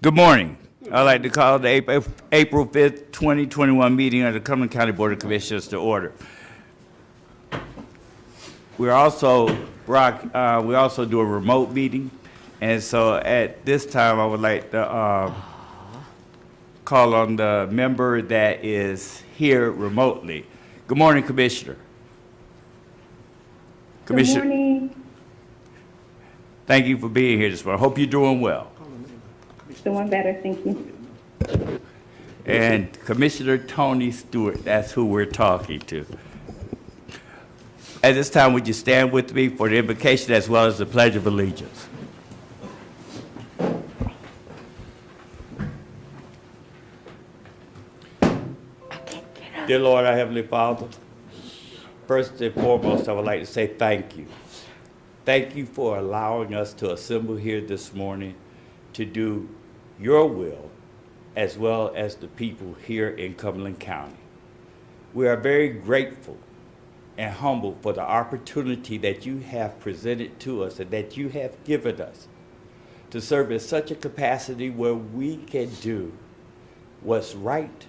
Good morning. I'd like to call the April 5th, 2021 meeting of the Cumberland County Board of Commissioners to order. We also do a remote meeting, and so at this time I would like to call on the member that is here remotely. Good morning, Commissioner. Good morning. Thank you for being here this morning. Hope you're doing well. Doing better, thank you. And Commissioner Tony Stewart, that's who we're talking to. At this time, would you stand with me for the invocation as well as the Pledge of Allegiance? Dear Lord, our Heavenly Father, first and foremost, I would like to say thank you. Thank you for allowing us to assemble here this morning to do your will, as well as the people here in Cumberland County. We are very grateful and humbled for the opportunity that you have presented to us and that you have given us to serve in such a capacity where we can do what's right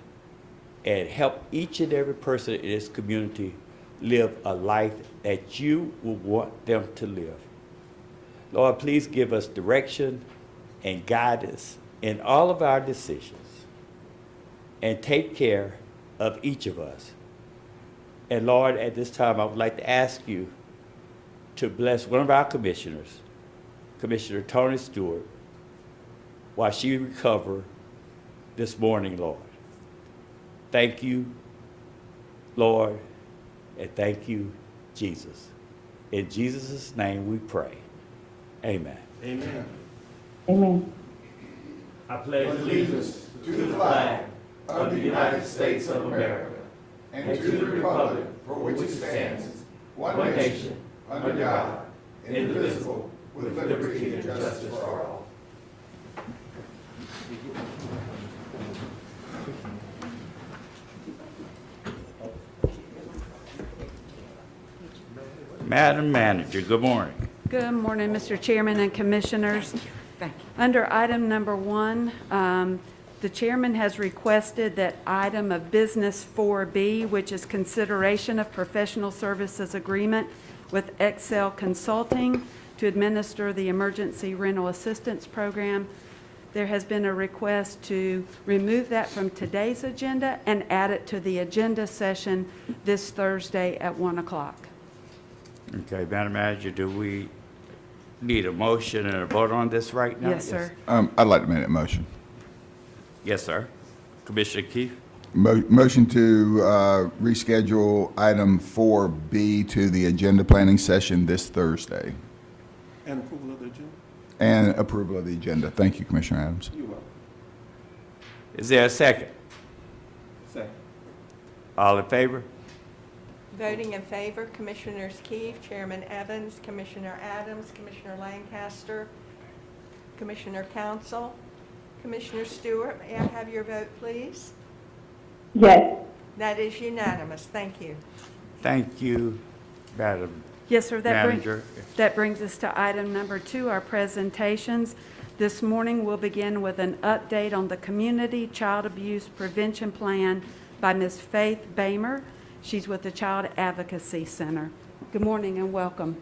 and help each and every person in this community live a life that you will want them to live. Lord, please give us direction and guidance in all of our decisions, and take care of each of us. And Lord, at this time, I would like to ask you to bless one of our commissioners, Commissioner Tony Stewart, while she recovers this morning, Lord. Thank you, Lord, and thank you, Jesus. In Jesus' name we pray. Amen. Amen. Amen. I pledge Allegiance to the flag of the United States of America and to the republic for which it stands, one nation, under God, indivisible, with liberty and justice for all. Madam Manager, good morning. Good morning, Mr. Chairman and Commissioners. Under item number 1, the chairman has requested that item of business 4B, which is consideration of professional services agreement with Excel Consulting to administer the emergency rental assistance program. There has been a request to remove that from today's agenda and add it to the agenda session this Thursday at 1 o'clock. Okay, Madam Manager, do we need a motion and a vote on this right now? Yes, sir. I'd like to make that motion. Yes, sir. Commissioner Keith? Motion to reschedule item 4B to the agenda planning session this Thursday. And approval of the agenda? And approval of the agenda. Thank you, Commissioner Adams. You are. Is there a second? Second. All in favor? Voting in favor, Commissioners Keefe, Chairman Evans, Commissioner Adams, Commissioner Lancaster, Commissioner Council, Commissioner Stewart. May I have your vote, please? Yes. That is unanimous. Thank you. Thank you, Madam Yes, sir. Manager. That brings us to item number 2, our presentations. This morning, we'll begin with an update on the Community Child Abuse Prevention Plan by Ms. Faith Bamer. She's with the Child Advocacy Center. Good morning and welcome.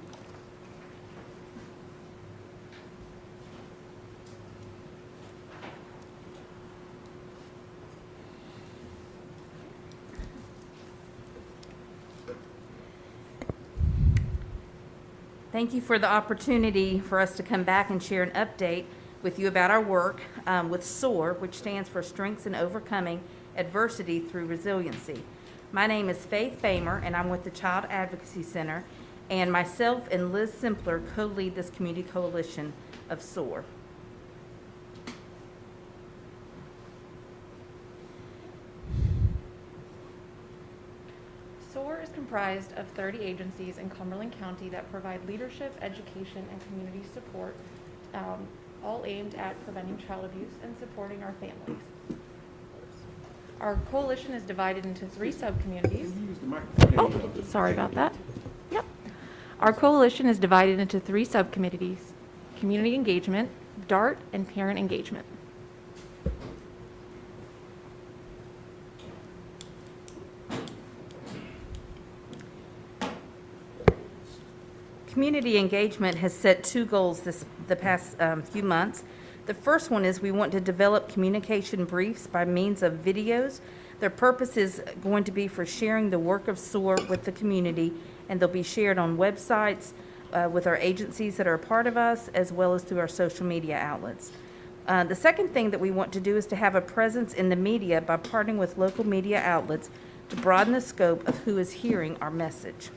Thank you for the opportunity for us to come back and share an update with you about our work with SOAR, which stands for Strengths in Overcoming Adversity Through Resiliency. My name is Faith Bamer, and I'm with the Child Advocacy Center, and myself and Liz Simpler co-lead this community coalition of SOAR. SOAR is comprised of 30 agencies in Cumberland County that provide leadership, education, and community support, all aimed at preventing child abuse and supporting our families. Our coalition is divided into 3 sub-communities. Oh, sorry about that. Yep. Our coalition is divided into 3 subcommittees: community engagement, DART, and parent engagement. community engagement has set 2 goals the past few months. The first one is we want to develop communication briefs by means of videos. Their purpose is going to be for sharing the work of SOAR with the community, and they'll be shared on websites with our agencies that are a part of us, as well as through our social media outlets. The second thing that we want to do is to have a presence in the media by partnering with local media outlets to broaden the scope of who is hearing our message.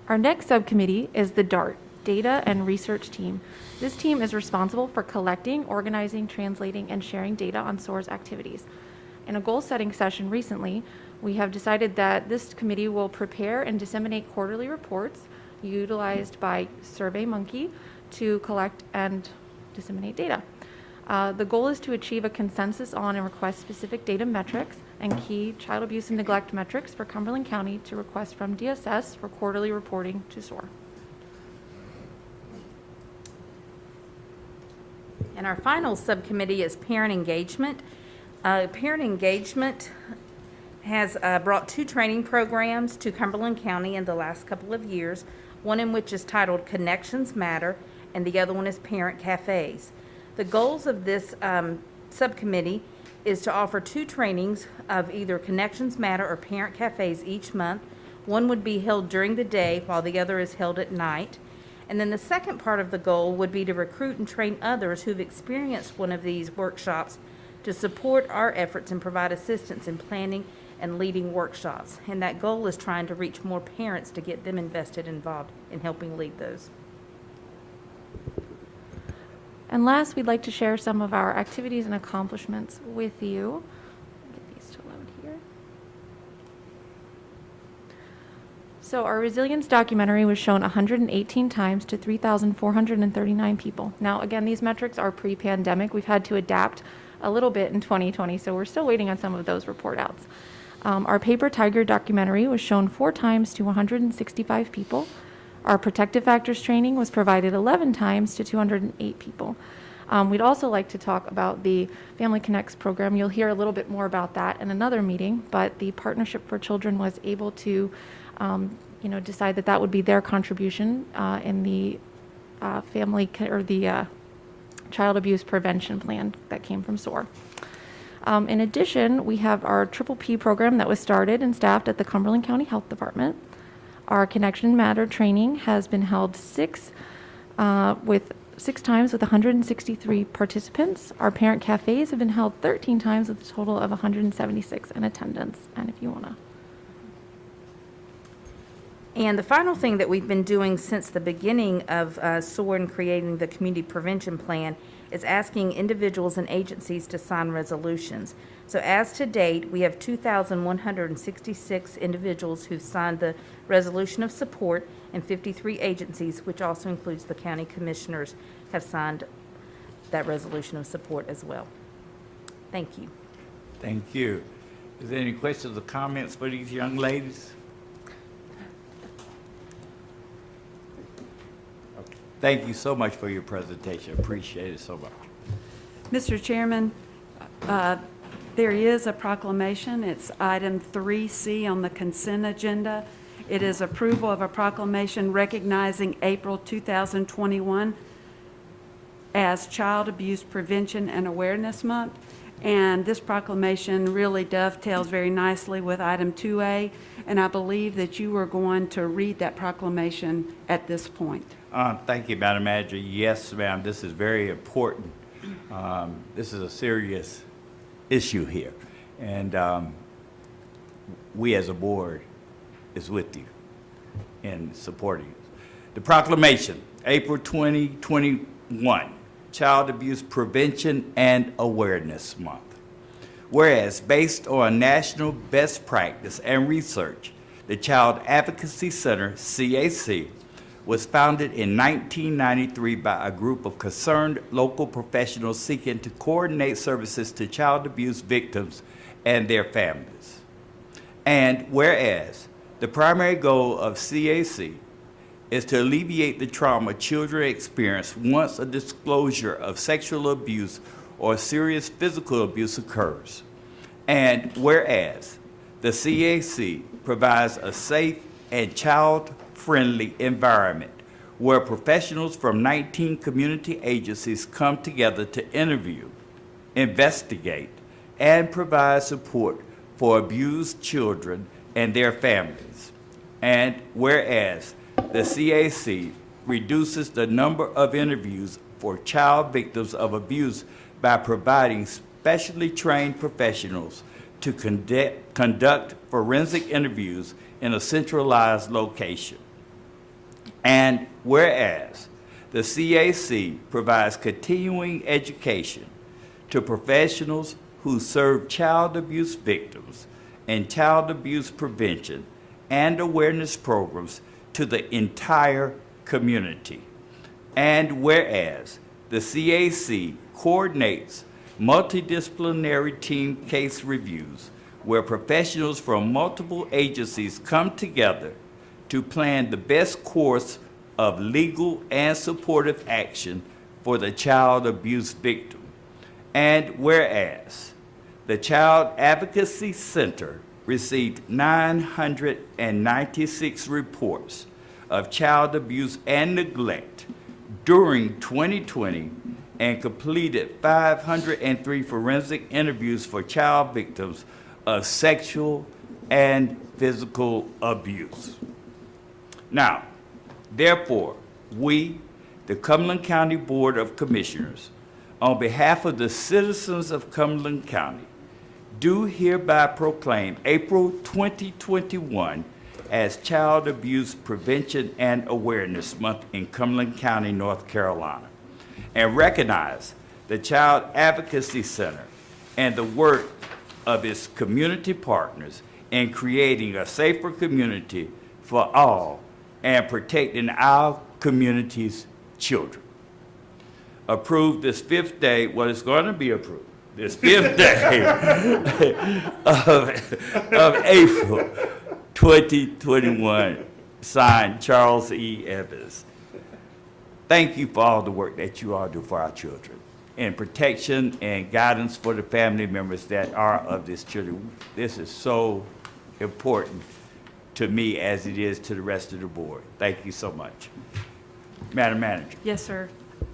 Our next subcommittee is the DART, Data and Research Team. This team is responsible for collecting, organizing, translating, and sharing data on SOAR's activities. In a goal-setting session recently, we have decided that this committee will prepare and disseminate quarterly reports utilized by SurveyMonkey to collect and disseminate data. The goal is to achieve a consensus on and request specific data metrics and key child abuse and neglect metrics for Cumberland County to request from DSS for quarterly reporting to SOAR. And our final subcommittee is parent engagement. Parent engagement has brought 2 training programs to Cumberland County in the last couple of years, one in which is titled Connections Matter, and the other one is Parent Cafes. The goals of this subcommittee is to offer 2 trainings of either Connections Matter or Parent Cafes each month. One would be held during the day while the other is held at night. And then the second part of the goal would be to recruit and train others who've experienced one of these workshops to support our efforts and provide assistance in planning and leading workshops. And that goal is trying to reach more parents to get them involved in helping lead those. And last, we'd like to share some of our activities and accomplishments with you. Get these to load here. So our resilience documentary was shown 118 times to 3,439 people. Now, again, these metrics are pre-pandemic. We've had to adapt a little bit in 2020, so we're still waiting on some of those report outs. Our Paper Tiger documentary was shown 4 times to 165 people. Our Protective Factors training was provided 11 times to 208 people. We'd also like to talk about the Family Connects program. You'll hear a little bit more about that in another meeting, but the Partnership for Children was able to decide that that would be their contribution in the child abuse prevention plan that came from SOAR. In addition, we have our Triple P program that was started and staffed at the Cumberland County Health Department. Our Connection Matter training has been held 6 times with 163 participants. Our Parent Cafes have been held 13 times with a total of 176 in attendance. And if you want to. And the final thing that we've been doing since the beginning of SOAR and creating the community prevention plan is asking individuals and agencies to sign resolutions. So as to date, we have 2,166 individuals who've signed the resolution of support, and 53 agencies, which also includes the county commissioners, have signed that resolution of support as well. Thank you. Thank you. Is there any questions or comments for these young ladies? Okay. Thank you so much for your presentation. Appreciate it so much. Mr. Chairman, there is a proclamation. It's item 3C on the consent agenda. It is approval of a proclamation recognizing April 2021 as Child Abuse Prevention and Awareness Month. And this proclamation really dovetails very nicely with item 2A, and I believe that you are going to read that proclamation at this point. Thank you, Madam Manager. Yes, ma'am, this is very important. This is a serious issue here, and we as a board is with you in supporting you. The proclamation, April 2021, Child Abuse Prevention and Awareness Month. Whereas, based on national best practice and research, the Child Advocacy Center, CAC, was founded in 1993 by a group of concerned local professionals seeking to coordinate services to child abuse victims and their families. And whereas the primary goal of CAC is to alleviate the trauma children experience once a disclosure of sexual abuse or serious physical abuse occurs. And whereas the CAC provides a safe and child-friendly environment where professionals from 19 community agencies come together to interview, investigate, and provide support for abused children and their families. And whereas the CAC reduces the number of interviews for child victims of abuse by providing specially trained professionals to conduct forensic interviews in a centralized location. And whereas the CAC provides continuing education to professionals who serve child abuse victims and child abuse prevention and awareness programs to the entire community. And whereas the CAC coordinates multidisciplinary team case reviews where professionals from multiple agencies come together to plan the best course of legal and supportive action for the child abuse victim. And whereas the Child Advocacy Center received 996 reports of child abuse and neglect during 2020 and completed 503 forensic interviews for child victims of sexual and physical abuse. Now, therefore, we, the Cumberland County Board of Commissioners, on behalf of the citizens of Cumberland County, do hereby proclaim April 2021 as Child Abuse Prevention and Awareness Month in Cumberland County, North Carolina, and recognize the Child Advocacy Center and the work of its community partners in creating a safer community for all and protecting our community's children. Approved this fifth day, what is going to be approved, this fifth day of April 2021, signed Charles E. Evans. Thank you for all the work that you all do for our children and protection and guidance for the family members that are of this children. This is so important to me as it is to the rest of the board. Thank you so much. Madam Manager. Yes, sir.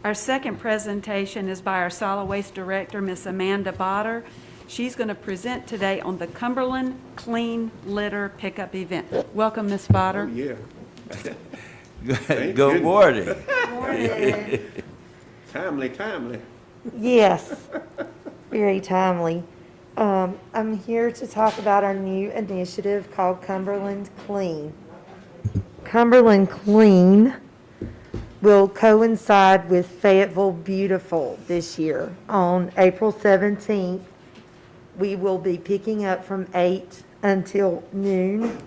Our second presentation is by our Solid Waste Director, Ms. Amanda Botter. She's going to present today on the Cumberland Clean Litter Pickup Event. Welcome, Ms. Botter. Yeah. Good morning. Timely. Yes, very timely. I'm here to talk about our new initiative called Cumberland Clean. Cumberland Clean will coincide with Fayetteville Beautiful this year. On April 17th, we will be picking up from 8 until noon.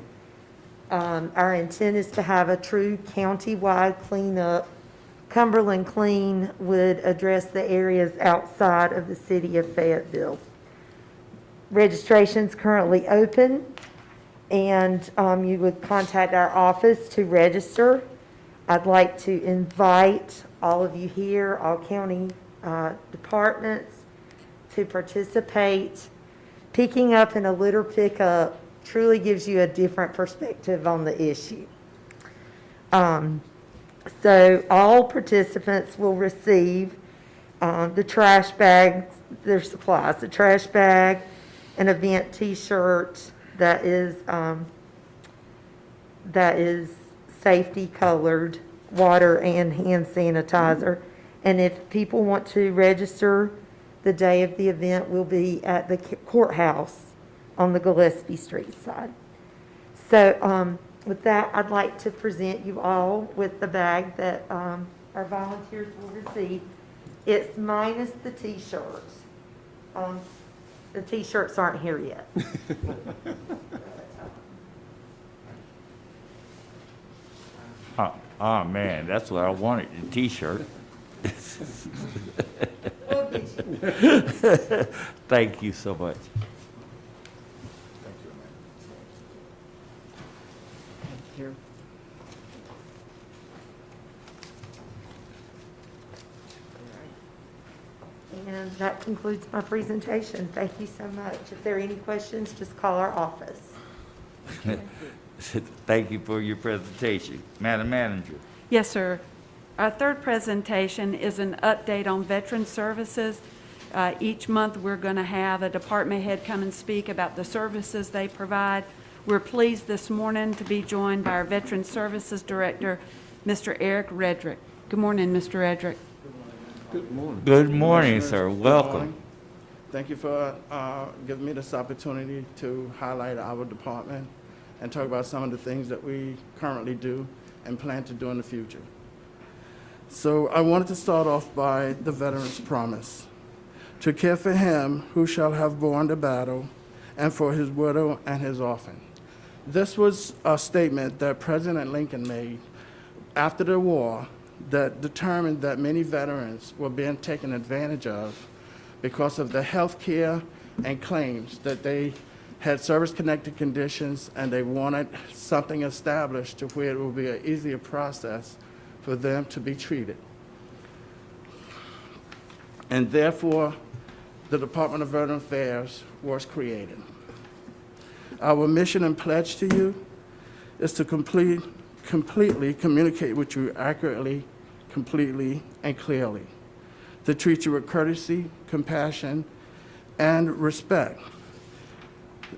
Our intent is to have a true county-wide cleanup. Cumberland Clean would address the areas outside of the city of Fayetteville. Registration's currently open, and you would contact our office to register. I'd like to invite all of you here, all county departments, to participate. Picking up in a litter pickup truly gives you a different perspective on the issue. So all participants will receive the trash bags, their supplies, the trash bag, an event T-shirt that is safety colored, water and hand sanitizer. And if people want to register, the day of the event will be at the courthouse on the Gillespie Street side. So with that, I'd like to present you all with the bag that our volunteers will receive. It's minus the T-shirts. The T-shirts aren't here yet. Oh, man, that's what I wanted, the T-shirt. We'll get you. Thank you so much. And that concludes my presentation. Thank you so much. If there are any questions, just call our office. Thank you for your presentation. Madam Manager. Yes, sir. Our third presentation is an update on veteran services. Each month, we're going to have a department head come and speak about the services they provide. We're pleased this morning to be joined by our Veteran Services Director, Mr. Eric Redrick. Good morning, Mr. Redrick. Good morning. Good morning, Commissioners. sir. Good Welcome. morning. Thank you for giving me this opportunity to highlight our department and talk about some of the things that we currently do and plan to do in the future. So I wanted to start off by the veteran's promise: to care for him who shall have borne the battle, and for his widow and his orphan. This was a statement that President Lincoln made after the war that determined that many veterans were being taken advantage of because of the health care and claims that they had service-connected conditions, and they wanted something established to where it would be an easier process for them to be treated. And therefore, the Department of Veteran Affairs was created. Our mission and pledge to you is to completely communicate with you accurately, completely, and clearly, to treat you with courtesy, compassion, and respect.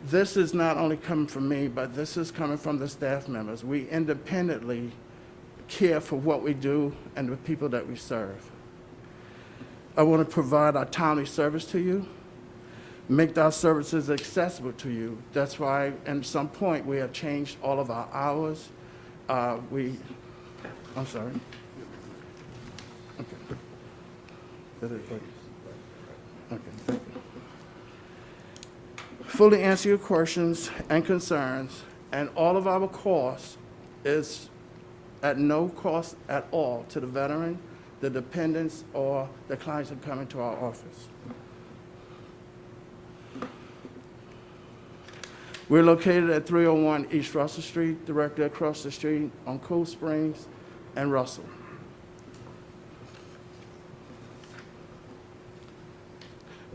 This is not only coming from me, but this is coming from the staff members. We independently care for what we do and the people that we serve. I want to provide our timely service to you, make our services accessible to you. That's why at some point we have changed all of our hours. I'm sorry. Okay. That is, please. Okay, thank you. Fully answer your questions and concerns, and all of our costs is at no cost at all to the veteran, the dependents, or the clients that come into our office. We're located at 301 East Russell Street, directly across the street on Cool Springs and Russell.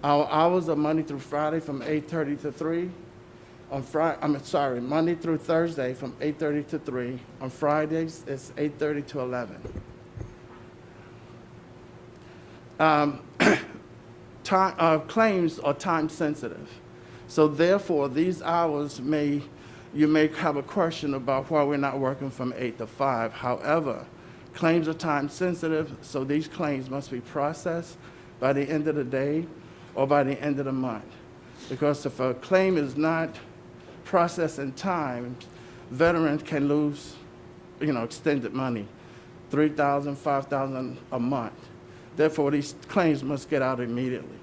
Our hours are Monday through Friday from 8:30 to 3. Monday through Thursday from 8:30 to 3. On Fridays, it's 8:30 to 11. Claims are time sensitive. So therefore, these hours you may have a question about why we're not working from 8 to 5. However, claims are time sensitive, so these claims must be processed by the end of the day or by the end of the month. Because if a claim is not processed in time, veterans can lose, extended money, $3,000, $5,000 a month. Therefore, these claims must get out immediately.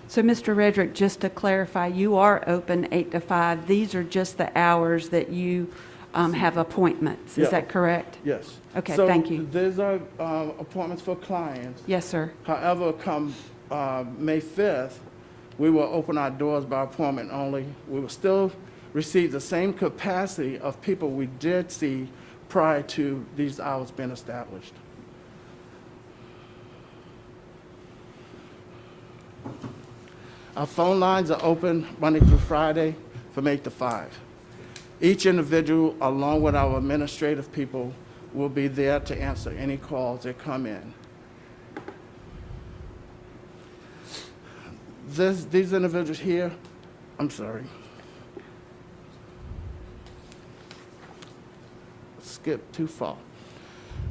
So, Mr. Redrick, just to clarify, you are open 8 to 5. These are just the hours that you have appointments. Is Yeah. that correct? Yes. Okay, thank you. So these are appointments for clients. Yes, sir. However, come May 5th, we will open our doors by appointment only. We will still receive the same capacity of people we did see prior to these hours being established. Our phone lines are open Monday through Friday from 8 to 5. Each individual, along with our administrative people, will be there to answer any calls that come in. These individuals here, I'm sorry. Skip too far.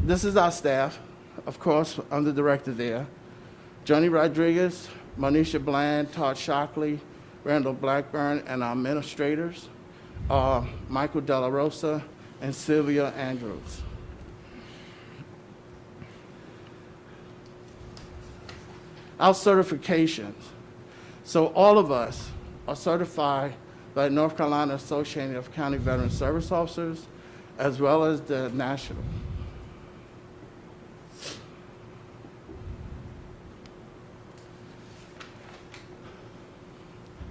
This is our staff. Of course, I'm the director there. Johnny Rodriguez, Monisha Bland, Todd Shockley, Randall Blackburn, and our administrators, Michael Della Rosa and Sylvia Andrews. Our certifications. So all of us are certified by the North Carolina Association of County Veteran Service Officers, as well as the national.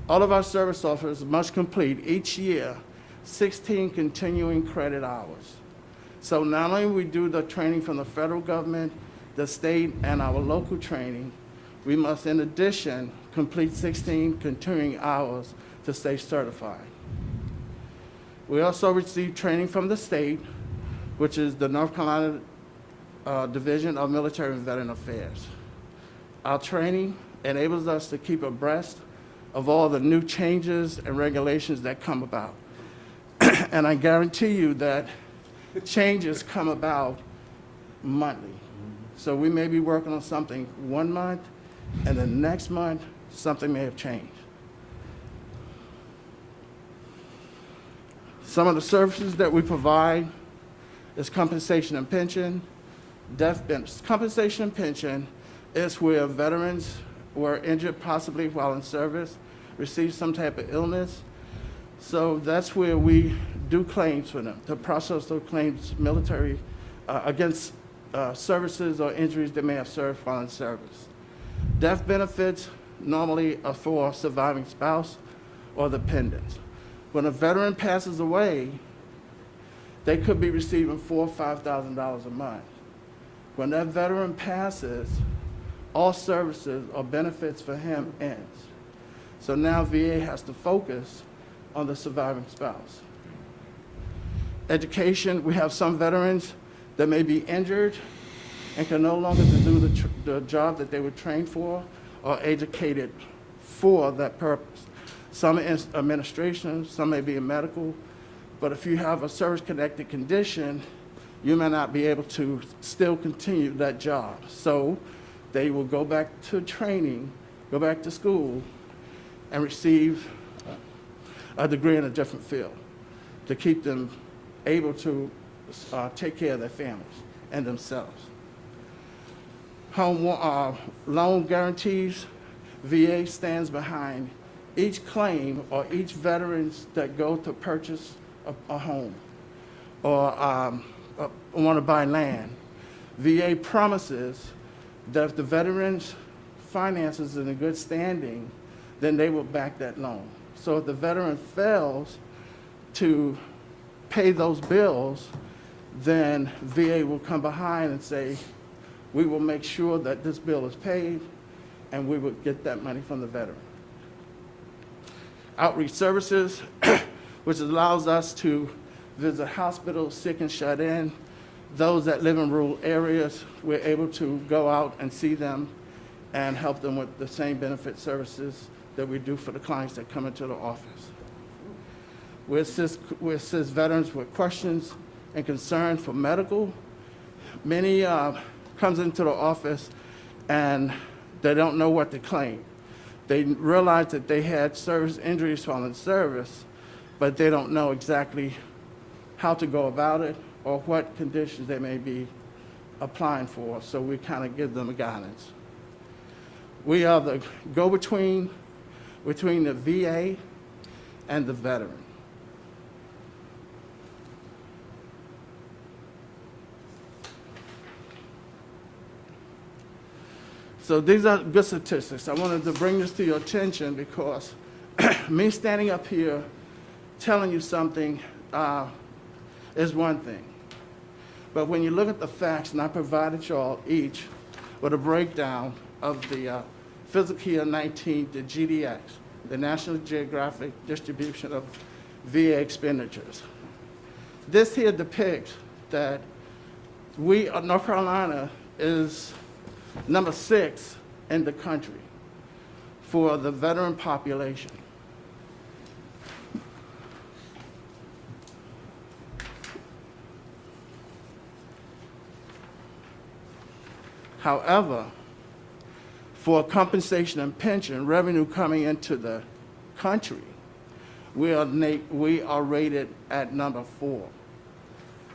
All of our service officers must complete each year 16 continuing credit hours. So not only we do the training from the federal government, the state, and our local training, we must in addition complete 16 continuing hours to stay certified. We also receive training from the state, which is the North Carolina Division of Military and Veteran Affairs. Our training enables us to keep abreast of all the new changes and regulations that come about. And I guarantee you that changes come about monthly. So we may be working on something 1 month, and the next month, something may have changed. Some of the services that we provide is compensation and pension, death benefits. Compensation and pension is where veterans were injured possibly while in service, received some type of illness. So that's where we do claims for them, to process those claims military against services or injuries they may have served while in service. Death benefits normally are for surviving spouse or dependents. When a veteran passes away, they could be receiving $4,000 or $5,000 a month. When that veteran passes, all services or benefits for him ends. So now VA has to focus on the surviving spouse. Education, we have some veterans that may be injured and can no longer do the job that they were trained for or educated for that purpose. Some in administration, some may be in medical, but if you have a service-connected condition, you may not be able to still continue that job. So they will go back to training, go back to school, and receive a degree in a different field to keep them able to take care of their families and themselves. Home loan guarantees, VA stands behind each claim or each veterans that go to purchase a home or want to buy land. VA promises that if the veteran's finances are in good standing, then they will back that loan. So if the veteran fails to pay those bills, then VA will come behind and say, we will make sure that this bill is paid and we will get that money from the veteran. Outreach services, which allows us to visit hospitals, sick and shut in. Those that live in rural areas, we're able to go out and see them and help them with the same benefit services that we do for the clients that come into the office. We assist veterans with questions and concerns for medical. Many comes into the office and they don't know what to claim. They realize that they had service injuries while in service, but they don't know exactly how to go about it or what conditions they may be applying for, so we kind of give them a guidance. We are the go-between between the VA and the veteran. So these are good statistics. I wanted to bring this to your attention because me standing up here telling you something is one thing. But when you look at the facts, and I provided you all each with a breakdown of the fiscal year 19, the GDX, the National Geographic distribution of VA expenditures. This here depicts that North Carolina is number 6 in the country for the veteran population. However, for compensation and pension revenue coming into the country, we are rated at number 4.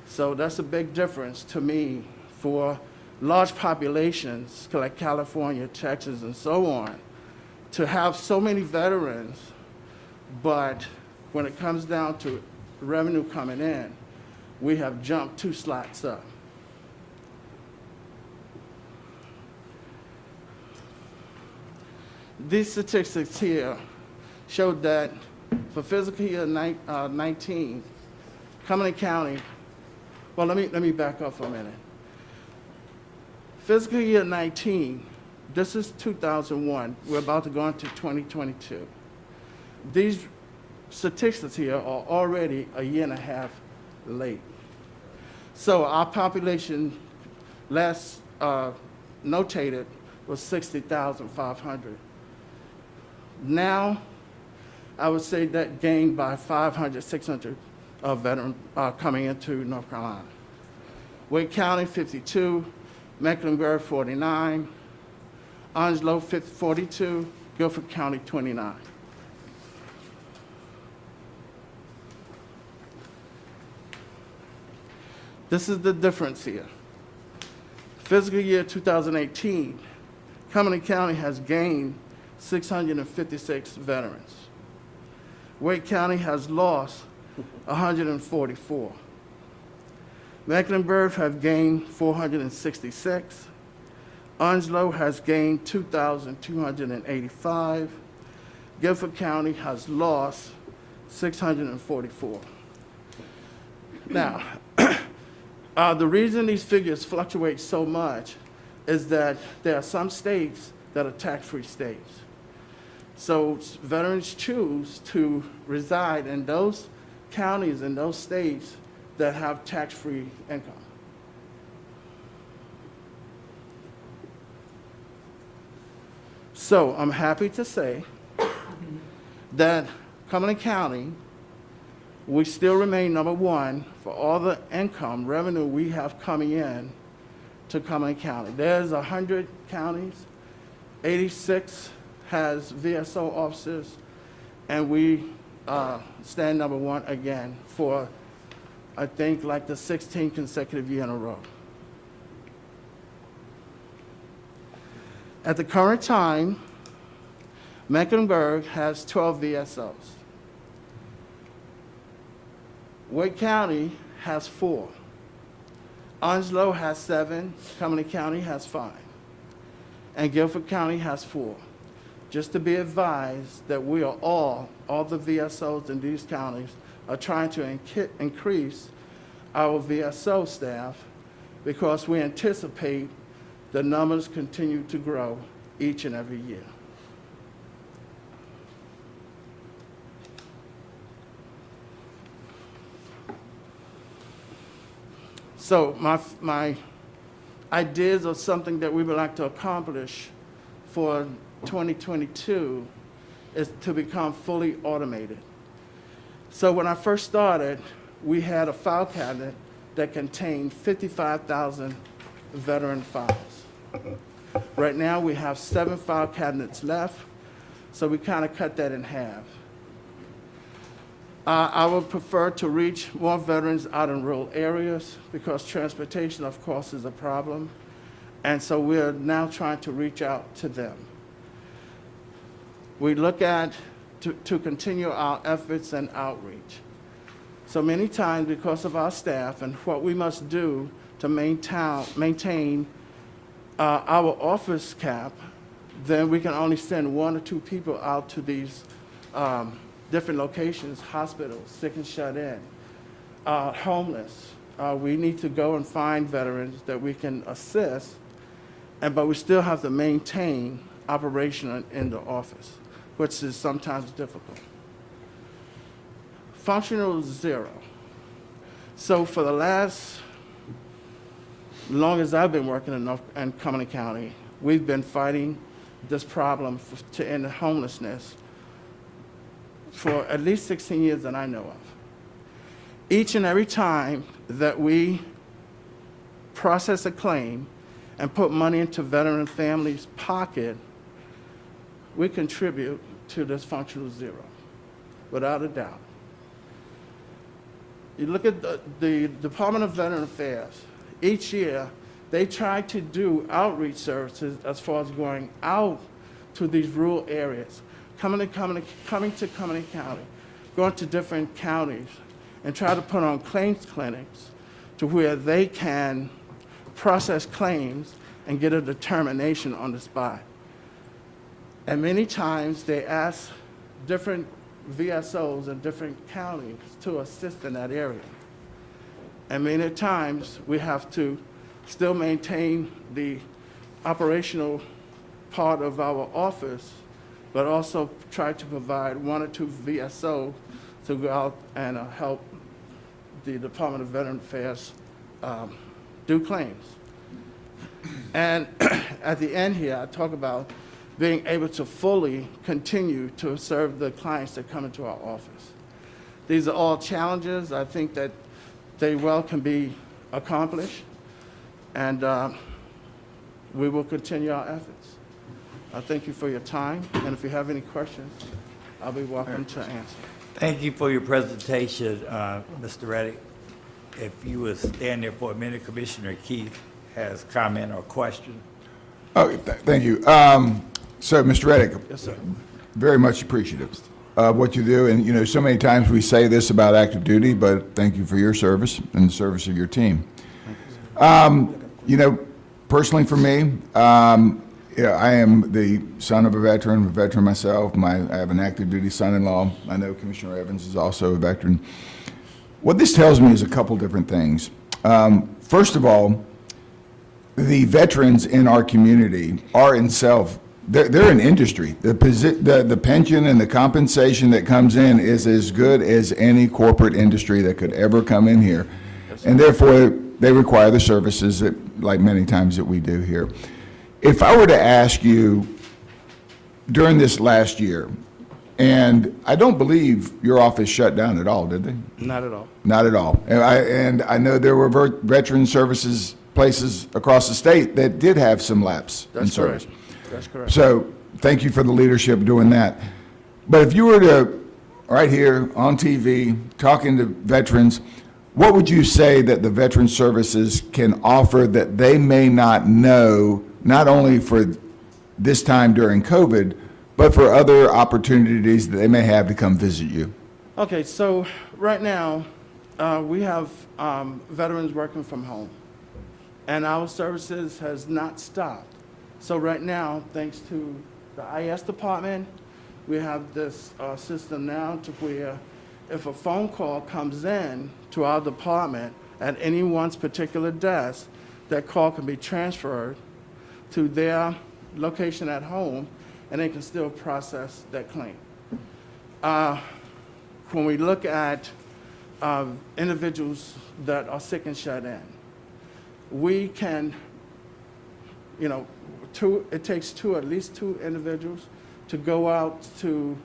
So that's a big difference to me for large populations like California, Texas, and so on, to have so many veterans, but when it comes down to revenue coming in, we have jumped 2 slots up. These statistics here showed that for fiscal year 19, Cumberland County, well, let me back up for a minute. Fiscal year 19, this is 2001. We're about to go into 2022. These statistics here are already a year and a half late. So our population last notated was 60,500. Now, I would say that gained by 500, 600 veterans coming into North Carolina. Wake County, 52, Mecklenburg, 49, Onslow, 42, Guilford County, 29. This is the difference here. Fiscal year 2018, Cumberland County has gained 656 veterans. Wake County has lost 144. Mecklenburg have gained 466. Onslow has gained 2,285. Guilford County has lost 644. Now, the reason these figures fluctuate so much is that there are some states that are tax-free states. So veterans choose to reside in those counties and those states that have tax-free income. So I'm happy to say that Cumberland County, we still remain number one for all the income revenue we have coming in to Cumberland County. There's 100 counties, 86 has VSO officers, and we stand number one again for, I think, like the 16th consecutive year in a row. At the current time, Mecklenburg has 12 VSOs. Wake County has 4. Onslow has 7. Cumberland County has 5. And Guilford County has 4. Just to be advised that we are all the VSOs in these counties are trying to increase our VSO staff because we anticipate the numbers continue to grow each and every year. So my ideas of something that we would like to accomplish for 2022 is to become fully automated. So when I first started, we had a file cabinet that contained 55,000 veteran files. Right now we have 7 file cabinets left, so we kind of cut that in half. I would prefer to reach more veterans out in rural areas because transportation, of course, is a problem. And so we're now trying to reach out to them. We look at to continue our efforts and outreach. So many times, because of our staff and what we must do to maintain our office cap, then we can only send 1 or 2 people out to these different locations, hospitals, sick and shut in, homeless. We need to go and find veterans that we can assist, but we still have to maintain operation in the office, which is sometimes difficult. Functional zero. So for the last, long as I've been working in Cumberland County, we've been fighting this problem to end homelessness for at least 16 years that I know of. Each and every time that we process a claim and put money into veteran families' pocket, we contribute to this functional zero, without a doubt. You look at the Department of Veteran Affairs. Each year, they try to do outreach services as far as going out to these rural areas, coming to Cumberland County, going to different counties, and try to put on claims clinics to where they can process claims and get a determination on the spot. And many times they ask different VSOs in different counties to assist in that area. And many times we have to still maintain the operational part of our office, but also try to provide 1 or 2 VSO to go out and help the Department of Veteran Affairs do claims. And at the end here, I talk about being able to fully continue to serve the clients that come into our office. These are all challenges. I think that they well can be accomplished, and we will continue our efforts. I thank you for your time, and if you have any questions, I'll be welcome to answer. Thank you for your presentation, Mr. Reddick. If you would stand there for a minute, Commissioner Keith has comment or question. Oh, thank you. So, Mr. Reddick, Yes, sir. very much appreciative of what you do. And, you know, so many times we say this about active duty, but thank you for your service and the service of your team. You know, personally for me, yeah, I am the son of a veteran myself. I have an active duty son-in-law. I know Commissioner Evans is also a veteran. What this tells me is a couple different things. First of all, the veterans in our community are in they're an industry. The pension and the compensation that comes in is as good as any corporate industry that could ever come in here. And therefore, they require the services that, like many times that we do here. If I were to ask you during this last year, and I don't believe your office shut down at all, did they? Not at all. Not at all. And I know there were veteran services places across the state that did have some lapse in That's service. correct. That's correct. So thank you for the leadership doing that. But if you were to, right here on TV, talking to veterans, what would you say that the veteran services can offer that they may not know, not only for this time during COVID, but for other opportunities that they may have to come visit you? Okay, so right now, we have veterans working from home, and our services has not stopped. So right now, thanks to the IS department, we have this system now to where if a phone call comes in to our department at anyone's particular desk, that call can be transferred to their location at home, and they can still process that claim. When we look at individuals that are sick and shut in, we can, you know, it takes at least two individuals to go out to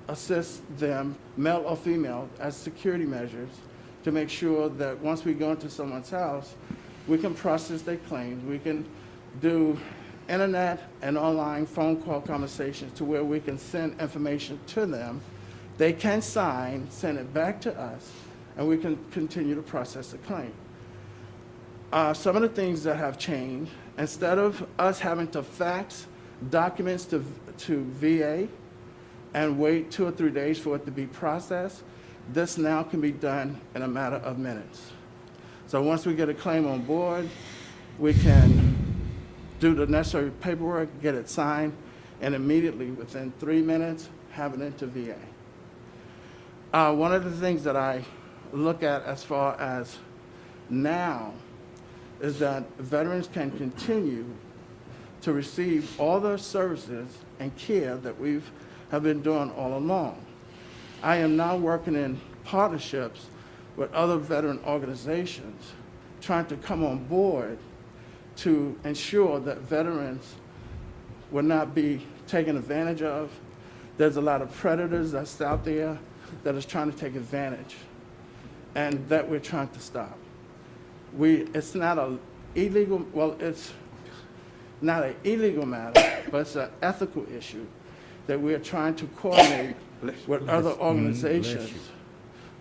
assist them, male or female, as security measures to make sure that once we go into someone's house, we can process their claims. We can do internet and online phone call conversations to where we can send information to them. They can sign, send it back to us, and we can continue to process the claim. Some of the things that have changed, instead of us having to fax documents to VA and wait 2 or 3 days for it to be processed, this now can be done in a matter of minutes. So once we get a claim on board, we can do the necessary paperwork, get it signed, and immediately, within 3 minutes, have it into VA. One of the things that I look at as far as now is that veterans can continue to receive all the services and care that we have been doing all along. I am now working in partnerships with other veteran organizations, trying to come on board to ensure that veterans will not be taken advantage of. There's a lot of predators that's out there that is trying to take advantage, and that we're trying to stop. It's not an illegal, well, it's not an illegal matter, but it's an ethical issue that we're trying to coordinate with other organizations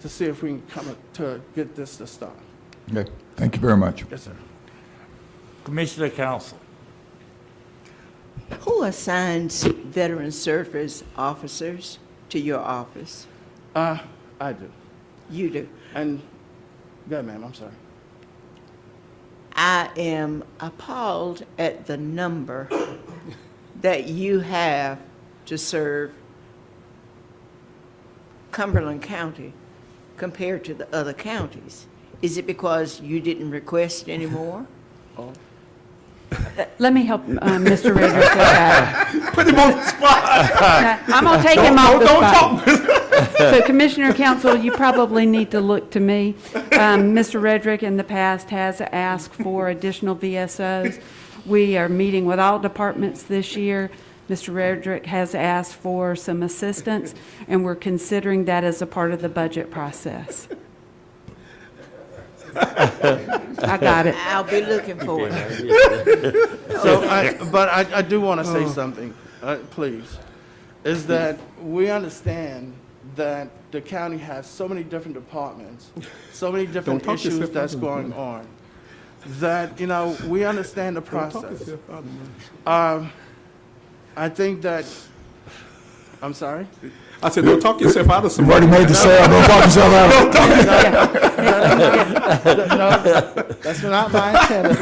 to see if we can come to get this to stop. Okay, thank you very much. Yes, sir. Commissioner Council. Who assigns veteran service officers to your office? I do. You do. And, go ahead, ma'am, I'm sorry. I am appalled at the number that you have to serve Cumberland County compared to the other counties. Is it because you didn't request any more? Oh. Let me help Mr. Rader with that. Put him on the spot. I'm going to take him off the spot. So Commissioner Council, you probably need to look to me. Mr. Redrick in the past has asked for additional VSOs. We are meeting with all departments this year. Mr. Redrick has asked for some assistance, and we're considering that as a part of the budget process. I got it. I'll be looking for it. So, I do want to say something, please, is that we understand that the county has so many different departments, so many different issues that's going on, that, you know, we understand the process. I think that, I'm sorry? I said, don't talk yourself out of some. You've already made the sale, don't talk yourself out of it. No, that's not my intent at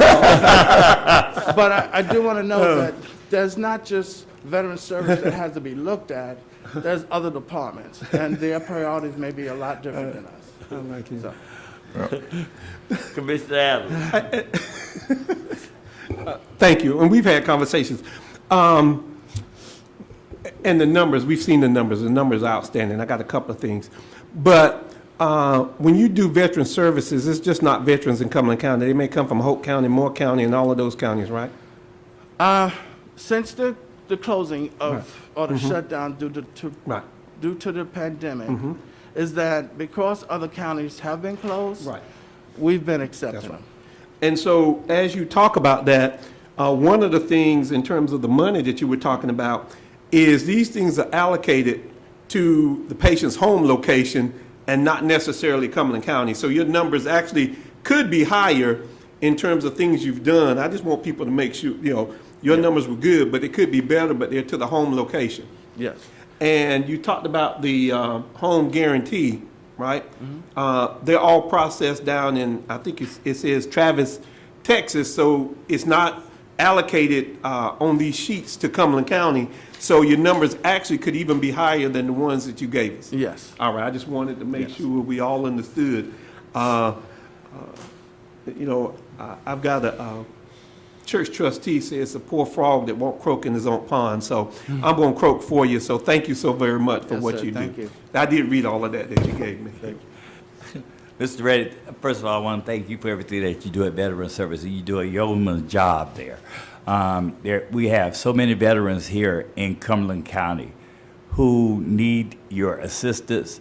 all. But I do want to know that there's not just veteran service that has to be looked at, there's other departments, and their priorities may be a lot different than us. I like it. So, Commissioner Adams. Thank you, and we've had conversations. And the numbers, we've seen the numbers are outstanding. I got a couple of things. But when you do veteran services, it's just not veterans in Cumberland County. They may come from Hope County, Moore County, and all of those counties, right? since the closing of, or the shutdown due to the pandemic, is that because other counties have been closed, we've been accepting them. And so as you talk about that, one of the things in terms of the money that you were talking about is these things are allocated to the patient's home location and not necessarily Cumberland County. So your numbers actually could be higher in terms of things you've done. I just want people to make sure, you know, your numbers were good, but it could be better, but they're to the home location. Yes. And you talked about the home guarantee, right? They're all processed down in, I think it says Travis, Texas, so it's not allocated on these sheets to Cumberland County, so your numbers actually could even be higher than the ones that you gave us. Yes. All right, I just wanted to make sure we all understood. You know, I've got a church trustee says it's a poor frog that won't croak in his own pond, so I'm going to croak for you, so thank you so very much for what you do. Thank you. I did read all of that you gave me. Thank you. Mr. Reddick, first of all, I want to thank you for everything that you do at Veteran Services. You do a yeoman's job there. We have so many veterans here in Cumberland County who need your assistance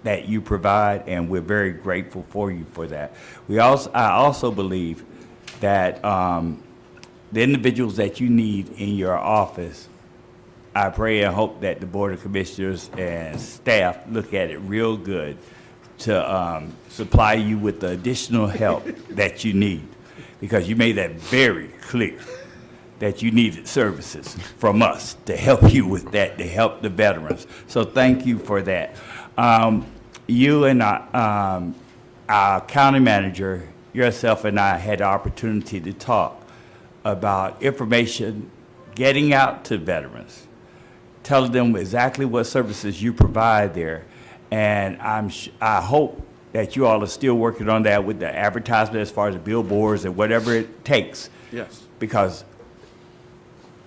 that you provide, and we're very grateful for you for that. I also believe that the individuals that you need in your office, I pray and hope that the Board of Commissioners and staff look at it real good to supply you with the additional help that you need, because you made that very clear that you needed services from us to help you with that, to help the veterans. So thank you for that. You and our county manager, yourself and I had the opportunity to talk about information getting out to veterans, telling them exactly what services you provide there. And I hope that you all are still working on that with the advertisement as far as the billboards and whatever it takes. Yes. Because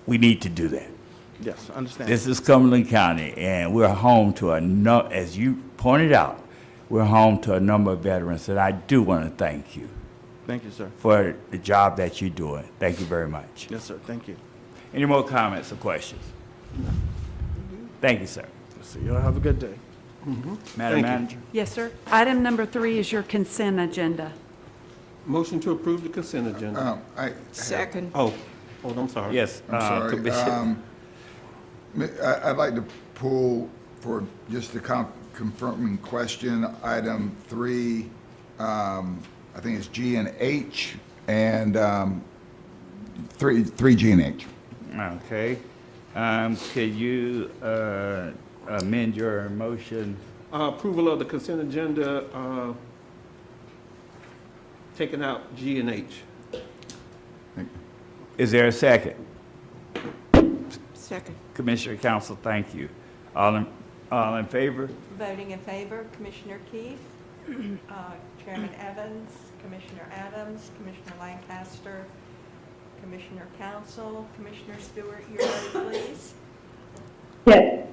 we need to do that. Yes, I understand. This is Cumberland County, and we're home to as you pointed out, we're home to a number of veterans, and I do want to thank you Thank you, sir. for the job that you're doing. Thank you very much. Yes, sir. Thank you. Any more comments or questions? Thank you, sir. So y'all have a good day. Madam you. Manager? Yes, sir. Item number 3 is your consent agenda. Motion to approve the consent agenda. Second. Oh, I'm sorry. Yes. I'm sorry. Commissioner. I'd like to pull for just a confirming question, item 3, I think it's G and H, and 3G and H. Okay. Could you amend your motion? Approval of the consent agenda, taking out G and H. Is there a second? Second. Commissioner Council, thank you. All in favor? Voting in favor, Commissioner Keith, Chairman Evans, Commissioner Adams, Commissioner Lancaster, Commissioner Council, Commissioner Stewart, your vote, please. Yes.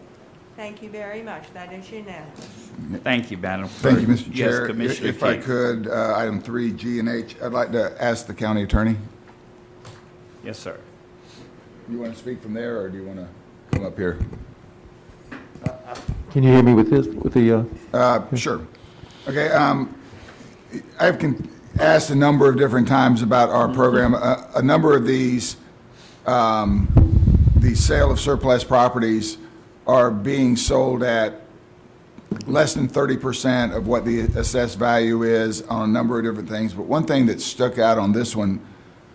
Thank you very much. That is unanimous. Thank you, Madam Thank you, Clerk. Mr. Yes, Chair. Commissioner If I King. could, item 3, G and H, I'd like to ask the county attorney. Yes, sir. You want to speak from there, or do you want to come up here? Can you hear me with this, with the, Sure. Okay, I've asked a number of different times about our program. A number of these, the sale of surplus properties are being sold at less than 30% of what the assessed value is on a number of different things. But one thing that stuck out on this one,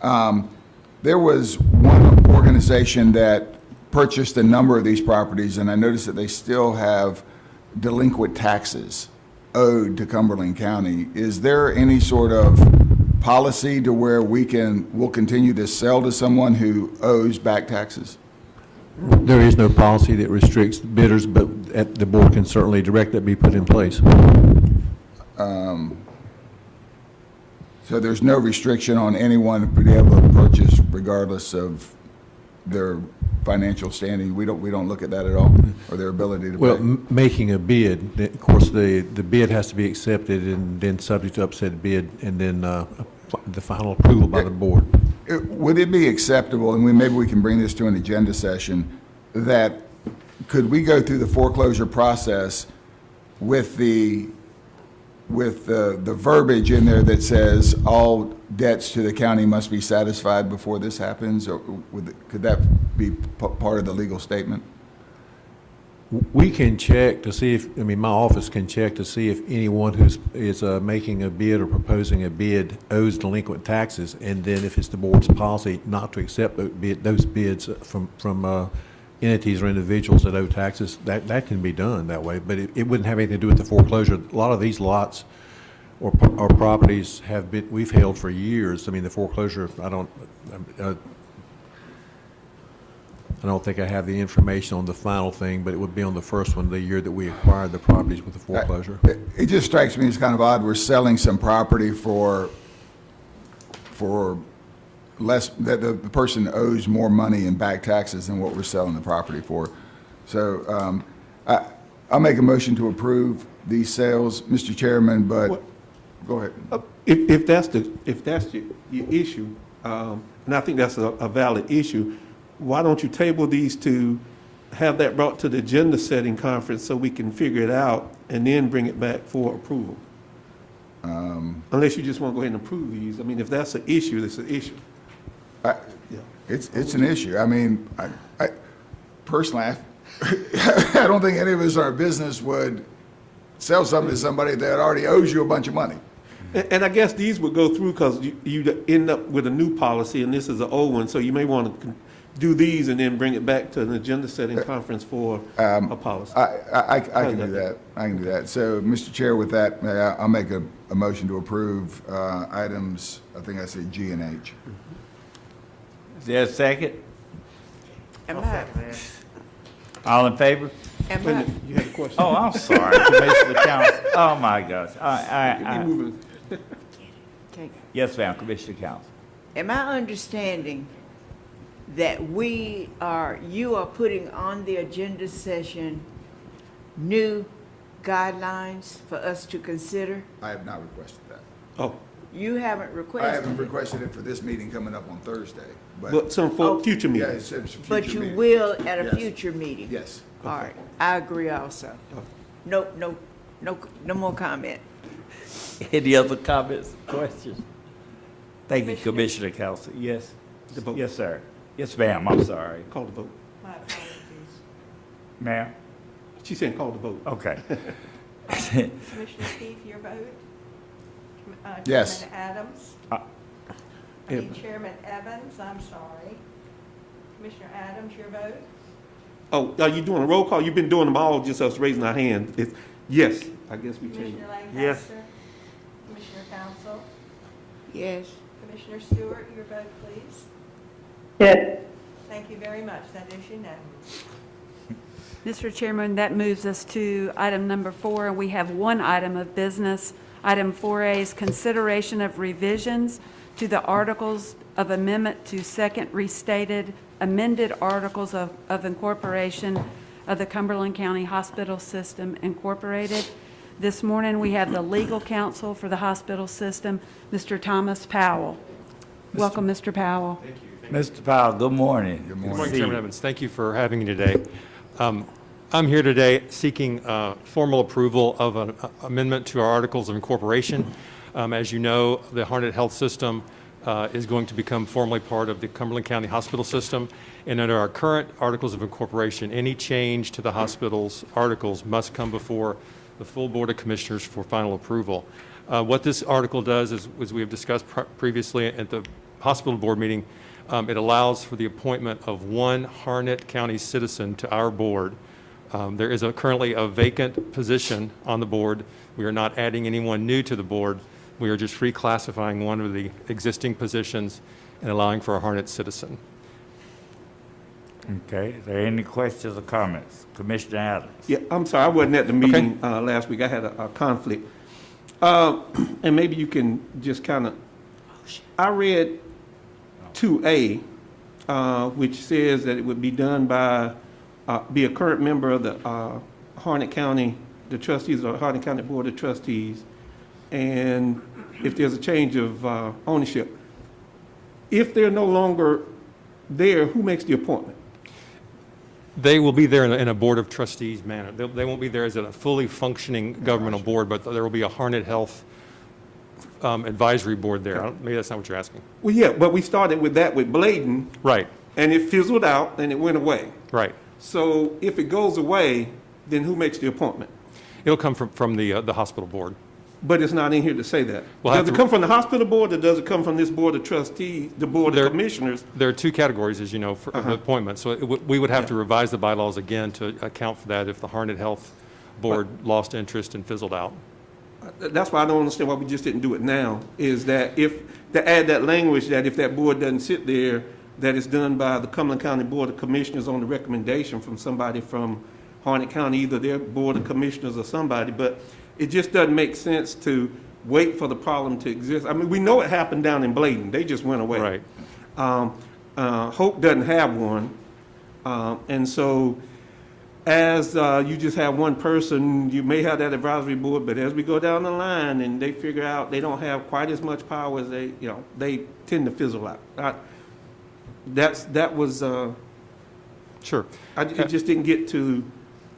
there was one organization that purchased a number of these properties, and I noticed that they still have delinquent taxes owed to Cumberland County. Is there any sort of policy to where we'll continue to sell to someone who owes back taxes? there is no policy that restricts bidders, but the board can certainly direct that be put in place. So there's no restriction on anyone to be able to purchase regardless of their financial standing? We don't look at that at all, or their ability to Well, pay? making a bid, of course, the bid has to be accepted and then subject to upset bid, and then the final approval by the board. Would it be acceptable, and maybe we can bring this to an agenda session, that could we go through the foreclosure process with the verbiage in there that says all debts to the county must be satisfied before this happens, or could that be part of the legal statement? We can check to see if, my office can check to see if anyone is making a bid or proposing a bid owes delinquent taxes, and then if it's the board's policy not to accept those bids from entities or individuals that owe taxes, that can be done that way, but it wouldn't have anything to do with the foreclosure. A lot of these lots or properties we've held for years. The foreclosure, I don't think I have the information on the final thing, but it would be on the first one, the year that we acquired the properties with the foreclosure. It just strikes me as kind of odd. We're selling some property for less, that the person owes more money in back taxes than what we're selling the property for. So I'll make a motion to approve these sales, Mr. Chairman, but go ahead. If that's your issue, and I think that's a valid issue, why don't you table these to have that brought to the agenda setting conference so we can figure it out and then bring it back for approval? Unless you just want to go ahead and approve these. If that's an issue, it's an issue. It's an issue. I personally, I don't think any of us in our business would sell something to somebody that already owes you a bunch of money. And I guess these would go through because you end up with a new policy, and this is an old one, so you may want to do these and then bring it back to an agenda setting conference for a policy. I can do that. I can do that. So, Mr. Chair, with that, I'll make a motion to approve items, I think I said G and H. Is there a second? Am All in favor? You had a question? Oh, I'm sorry, Commissioner Council. Oh, my gosh. Keep moving. Yes, ma'am, Commissioner Council. Am I understanding that you are putting on the agenda session new guidelines for us to consider? I have not requested that. Oh, You haven't requested I haven't it, requested it for this meeting coming up on Thursday, but some for future yeah, meetings. it's a future but you meeting. will at a Yes. future meeting? Yes. All right, I agree also. No more comment. Any other comments, questions? Thank you, Commissioner Council. Yes? The vote. Yes, sir. Yes, ma'am, I'm sorry. Call the vote. My apologies. Ma'am? She's saying call the vote. Okay. Commissioner Keefe, your vote? Yes. Chairman Adams? Chairman Evans, I'm sorry. Commissioner Adams, your vote? Oh, are you doing a roll call? You've been doing them all, just us raising our hand. Yes, I guess we changed. Commissioner Lancaster? Commissioner Council? Yes. Commissioner Stewart, your vote, please. Yes. Thank you very much. That is unanimous. Mr. Chairman, that moves us to item number 4, and we have one item of business. Item 4A is consideration of revisions to the Articles of Amendment to Second Restated Amended Articles of Incorporation of the Cumberland County Hospital System Incorporated. This morning, we have the legal counsel for the hospital system, Mr. Thomas Powell. Welcome, Mr. Powell. Thank you. Mr. Powell, good morning. Good Good morning, morning. Chairman Evans. Thank you for having me today. I'm here today seeking formal approval of an amendment to our Articles of Incorporation. As you know, the Harnett Health System is going to become formally part of the Cumberland County Hospital System. And under our current Articles of Incorporation, any change to the hospital's articles must come before the full Board of Commissioners for final approval. What this article does is, as we have discussed previously at the hospital board meeting, it allows for the appointment of one Harnett County citizen to our board. There is currently a vacant position on the board. We are not adding anyone new to the board. We are just reclassifying one of the existing positions and allowing for a Harnett citizen. Okay, is there any questions or comments? Commissioner Adams? Yeah, I'm sorry, I wasn't at the meeting last week. I had a conflict. And maybe you can just kind of, I read 2A, which says that it would be done by, be a current member of the Harnett County, the trustees of the Harnett County Board of Trustees, and if there's a change of ownership. If they're no longer there, who makes the appointment? They will be there in a Board of Trustees manner. They won't be there as a fully functioning governmental board, but there will be a Harnett Health Advisory Board there. Maybe that's not what you're asking. Well, yeah, but we started with that with Bladen, Right, and it fizzled out, and it went away. right. So if it goes away, then who makes the appointment? It'll come from the hospital board. But it's not in here to say that. We'll have Does it to- come from the hospital board, or does it come from this Board of Trustees, the Board There- of Commissioners? There are two categories, as you know, for of appointments. So we would have to revise the bylaws again to account for that if the Harnett Health Board lost interest and fizzled out. That's why I don't understand why we just didn't do it now, is that if, to add that language that if that board doesn't sit there, that it's done by the Cumberland County Board of Commissioners on the recommendation from somebody from Harnett County, either their Board of Commissioners or somebody, but it just doesn't make sense to wait for the problem to exist. I mean, we know it happened down in Bladen. They just went away. Right. Hope doesn't have one. And so as you just have one person, you may have that advisory board, but as we go down the line and they figure out they don't have quite as much power as they, you know, they tend to fizzle out. That was, Sure. it just didn't get to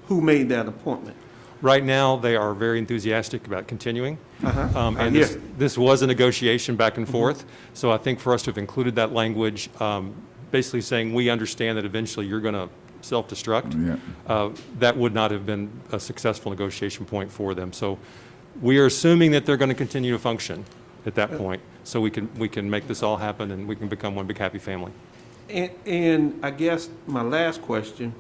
who made that appointment. Right now, they are very enthusiastic about continuing. And Yes. this was a negotiation back and forth. So I think for us to have included that language, basically saying, we understand that eventually you're going to self-destruct, that would not have been a successful negotiation point for them. So we are assuming that they're going to continue to function at that point, so we can make this all happen and we can become one big happy family. And I guess my last question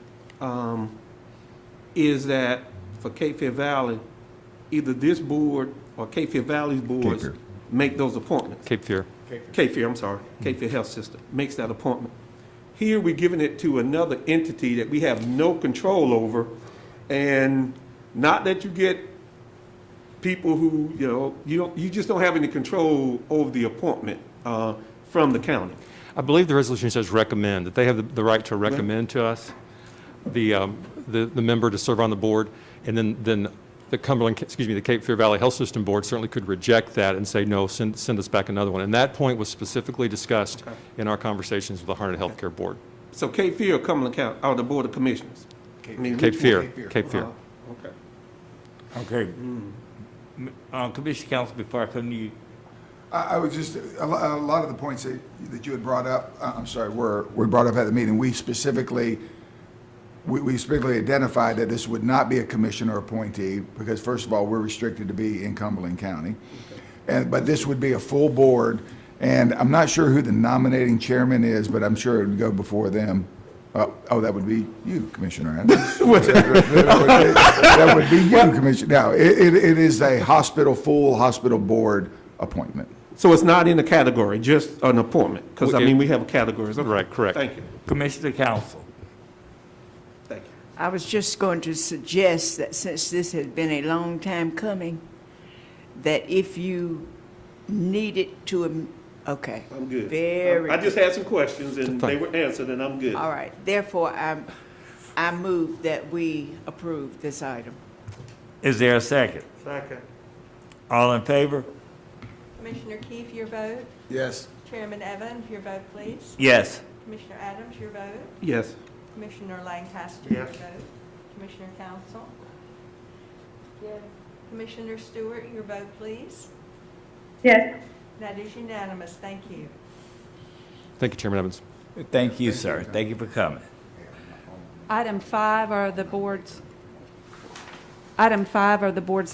is that for Cape Fear Valley, either this board or Cape Fear Valley's boards Fear. make those appointments. Cape Fear. Cape Fear, I'm sorry, Cape Fear Health System makes that appointment. Here, we're giving it to another entity that we have no control over, and not that you get people who, you just don't have any control over the appointment from the county. I believe the resolution says recommend, that they have the right to recommend to us the member to serve on the board, and then the the Cape Fear Valley Health System Board certainly could reject that and say, no, send us back another one. And that point was specifically discussed in our conversations with the Harnett Healthcare Board. So Cape Fear or Cumberland County, or the Board of Commissioners? Cape Fear, Cape Fear. Okay. Okay. Commissioner Counsel, before I come to you, I was just, a lot of the points that you had brought up, were brought up at the meeting. We specifically identified that this would not be a commissioner appointee, because first of all, we're restricted to be in Cumberland County. But this would be a full board, and I'm not sure who the nominating chairman is, but I'm sure it would go before them. Oh, that would be you, Commissioner Adams. That would be you, Commissioner. Now, it is a full hospital board appointment. So it's not in the category, just an appointment? Because, we have categories. Okay. Right, correct. Thank you. Commissioner Counsel. Thank you. I was just going to suggest that since this has been a long time coming, that if you needed to, okay. I'm good. Very I just good. had some questions, and they were answered, and I'm good. All right. Therefore, I move that we approve this item. Is there a second? Second. All in favor? Commissioner Keefe, your vote. Yes. Chairman Evans, your vote, please. Yes. Commissioner Adams, your vote. Yes. Commissioner Lancaster, your Yes. vote. Commissioner Council. Commissioner Stewart, your vote, please. Yes. That is unanimous. Thank you. Thank you, Chairman Evans. Thank you, sir. Thank you for coming. Item 5 are the board's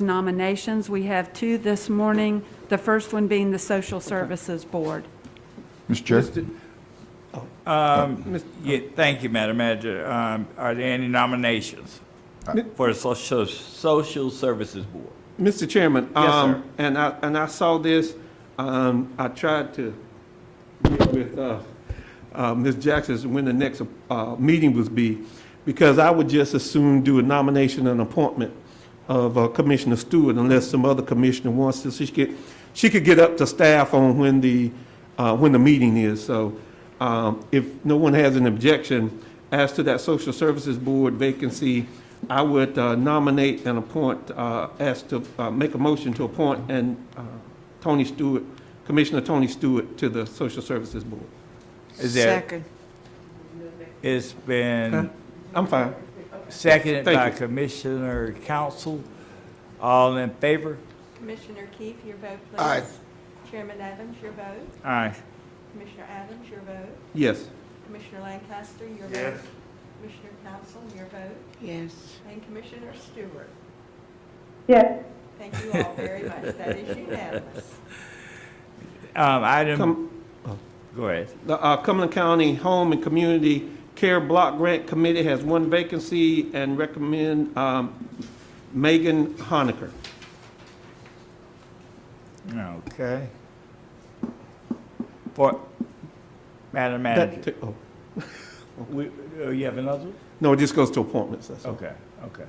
nominations. We have 2 this morning, the first one being the Social Services Board. Mr. Chair? Yeah, thank you, Madam Manager. Are there any nominations for the Social Services Board? Mr. Chairman, Yes, sir. and I saw this, I tried to get with Ms. Jackson when the next meeting was be, because I would just as soon do a nomination and appointment of Commissioner Stewart unless some other commissioner wants to. So she could get up to staff on when the meeting is. So if no one has an objection as to that Social Services Board vacancy, I would nominate and appoint, make a motion to appoint Tony Stewart, Commissioner Tony Stewart to the Social Services Board. Is there- Second. It's been I'm fine. seconded Thank by you. Commissioner Council. All in favor? Commissioner Keefe, your vote, please. Aye. Chairman Evans, your vote. Aye. Commissioner Adams, your vote. Yes. Commissioner Lancaster, your vote. Commissioner Council, your vote. Yes. And Commissioner Stewart. Yes. Thank you all very much. That is unanimous. Item, go ahead. The Cumberland County Home and Community Care Block Grant Committee has 1 vacancy and recommend Megan Honecker. Okay. For, Madam Manager, you have another one? No, it just goes to appointments, that's all. Okay, okay.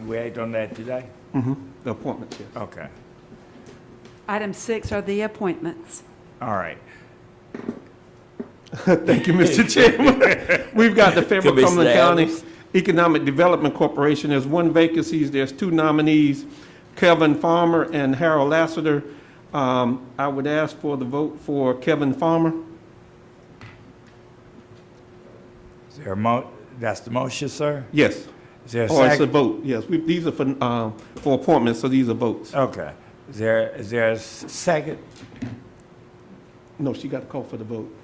We act on that today? The appointments, yes. Okay, Item 6 are the appointments. all right. Thank you, Mr. Chairman. We've got the Fayetteville Commissioner Cumberland County Adams. Economic Development Corporation. There's 1 vacancy. There's 2 nominees, Kevin Farmer and Harold Lassiter. I would ask for the vote for Kevin Farmer. Is there that's the motion, sir? Yes. Is there a Or it's a second? vote, yes. These are for appointments, so these are votes. Okay. Is there a second? No, she got to call for the vote.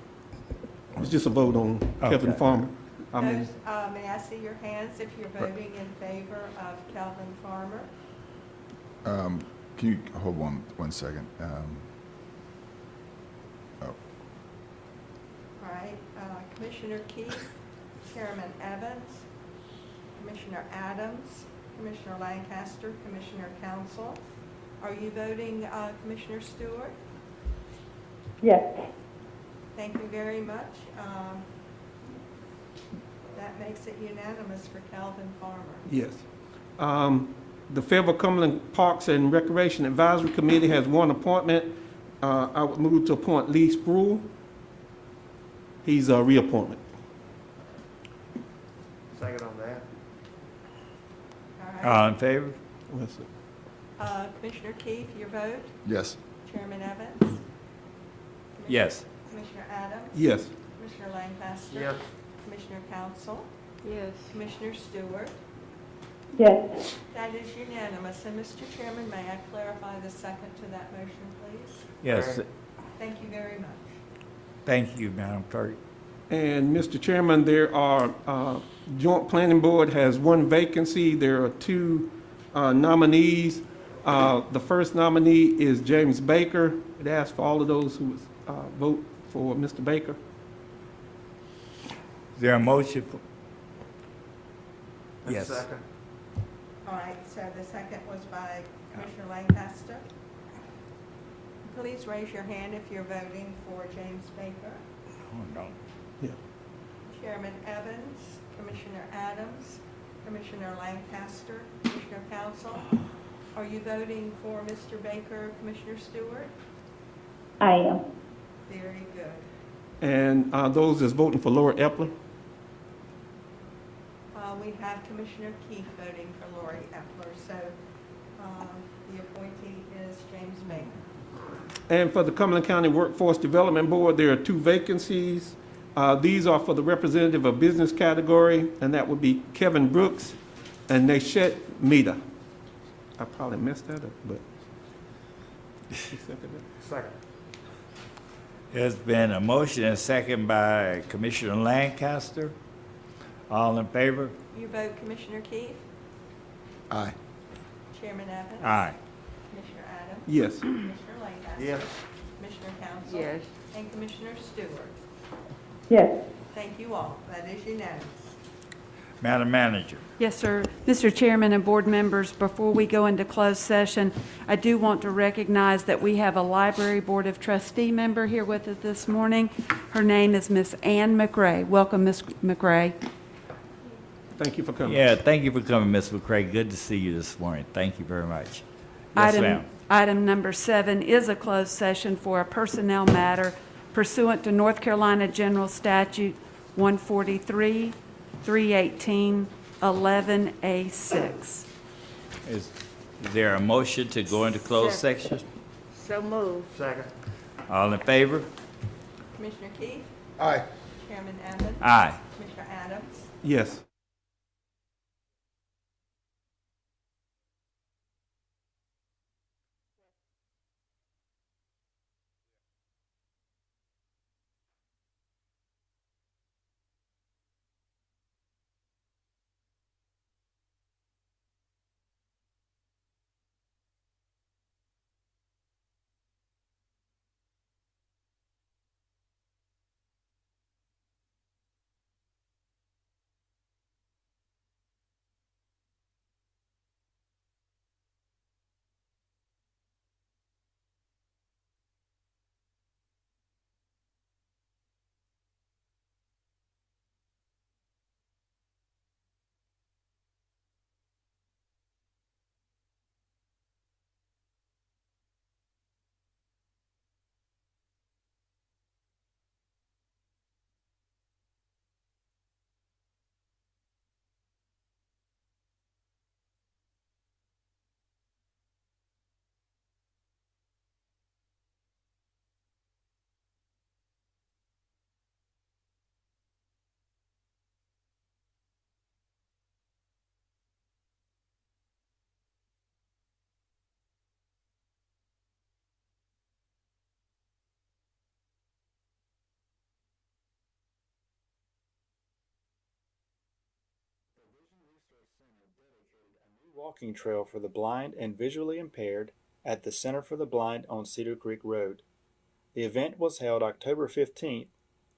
It's just a vote on Kevin Okay. Farmer. Those, may I see your hands if you're voting in favor of Calvin Farmer? Can you hold one second? All right, Commissioner Keefe, Chairman Evans, Commissioner Adams, Commissioner Lancaster, Commissioner Council. Are you voting Commissioner Stewart? Yes. Thank you very much. That makes it unanimous for Calvin Farmer. Yes. The Fayetteville Cumberland Parks and Recreation Advisory Committee has 1 appointment. I would move to appoint Lee Spruill. He's a reappointment. Second on that. All right. All in favor? What's it? Commissioner Keefe, your vote. Yes. Chairman Evans. Yes. Commissioner Adams. Yes. Commissioner Lancaster. Yes. Commissioner Council. Yes. Commissioner Stewart. Yes. That is unanimous. And Mr. Chairman, may I clarify the second to that motion, please? Yes. Thank you very much. Thank you, Madam Clerk. And Mr. Chairman, there are, Joint Planning Board has 1 vacancy. There are 2 nominees. The first nominee is James Baker. I'd ask for all of those who would vote for Mr. Baker. Is there a motion? Yes. Second. All right, so the second was by Commissioner Lancaster. Please raise your hand if you're voting for James Baker. Oh, no. Yeah. Chairman Evans, Commissioner Adams, Commissioner Lancaster, Commissioner Council. Are you voting for Mr. Baker, Commissioner Stewart? I am. Very good. And those that's voting for Laura Epler. we have Commissioner Keefe voting for Lori Epler, so the appointee is James Maynard. And for the Cumberland County Workforce Development Board, there are 2 vacancies. These are for the representative of business category, and that would be Kevin Brooks and Neshet Mita. I probably messed that up, but. Second. There's been a motion and second by Commissioner Lancaster. All in favor? You vote Commissioner Keefe, Aye. Chairman Evans. Aye. Commissioner Adams. Yes. Commissioner Lancaster. Yes. Commissioner Council. Yes. And Commissioner Stewart. Yes. Thank you all. That is unanimous. Madam Manager. Yes, sir. Mr. Chairman and board members, before we go into closed session, I do want to recognize that we have a Library Board of Trustee member here with us this morning. Her name is Miss Ann McRae. Welcome, Miss McRae. Thank you for coming. Yeah, thank you for coming, Ms. McCray. Good to see you this morning. Thank you very much. Yes, ma'am. Item number 7 is a closed session for a personnel matter pursuant to North Carolina General Statute 143, 318, 11A6. Is there a motion to go into closed section? So moved. All in favor? Commissioner Keefe, Aye. Chairman Evans. Aye. Commissioner Adams. Yes. Walking trail for the blind and visually impaired at the Center for the Blind on Cedar Creek Road. The event was held October 15th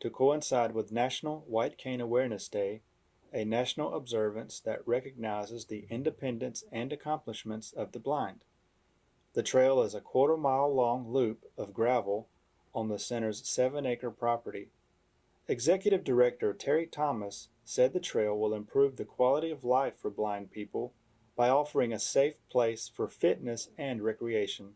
to coincide with National White Cane Awareness Day, a national observance that recognizes the independence and accomplishments of the blind. The trail is a quarter-mile-long loop of gravel on the center's 7-acre property. Executive Director Terry Thomas said the trail will improve the quality of life for blind people by offering a safe place for fitness and recreation.